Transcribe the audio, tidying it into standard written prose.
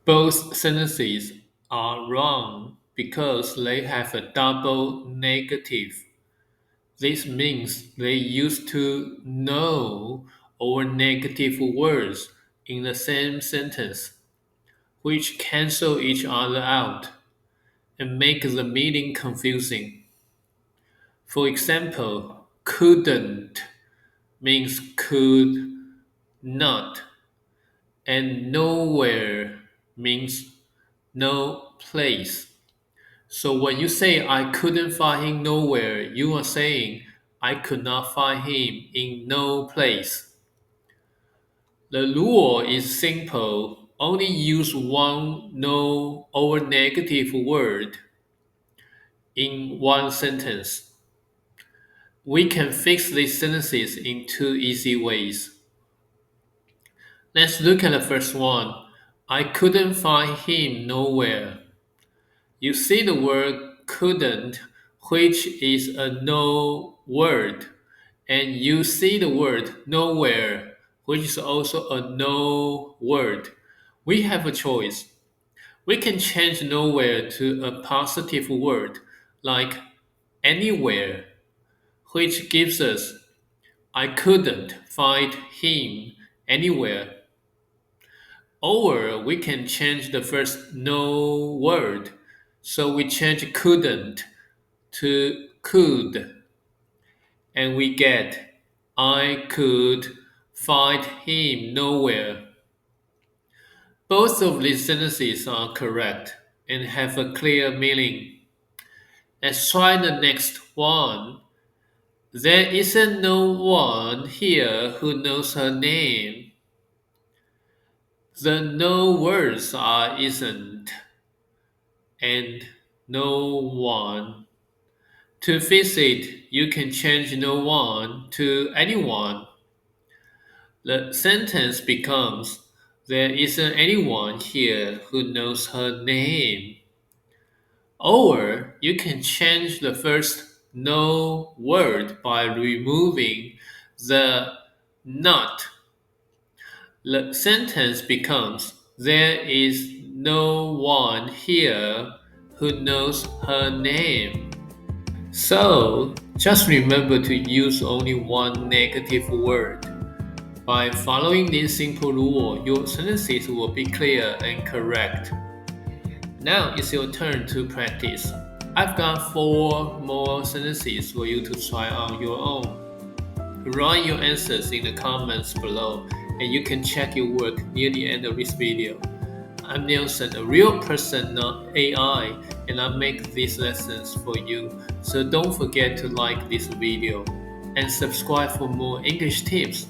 Both sentences are wrong because they have a double negative. This means they use two no or negative words in the same sentence, which cancel each other out and make the meaning confusing. For example, couldn't means could not, and nowhere means no place. So when you say I couldn't find him nowhere, you are saying I could not find him in no place. The rule is simple. Only use one no or negative word in one sentence. We can fix these sentences in two easy ways. Let's look at the first one. I couldn't find him nowhere. You see the word couldn't, which is a no word, and you see the word nowhere, which is also a no word. We have a choice. We can change nowhere to a positive word like anywhere, which gives us I couldn't find him anywhere. Or we can change the first no word. So we change couldn't to could. And we get I could find him nowhere. Both of these sentences are correct and have a clear meaning. Let's try the next one. There isn't no one here who knows her name. The no words are isn't and no one. To fix it, you can change no one to anyone. The sentence becomes there isn't anyone here who knows her name. Or you can change the first no word by removing the not. The sentence becomes there is no one here who knows her name. So, just remember to use only one negative word. By following this simple rule, your sentences will be clear and correct. Now it's your turn to practice. I've got 4 more sentences for you to try on your own. Write your answers in the comments below, and you can check your work near the end of this video. I'm Nelson, a real person, not AI, and I make these lessons for you. So don't forget to like this video and subscribe for more English tips.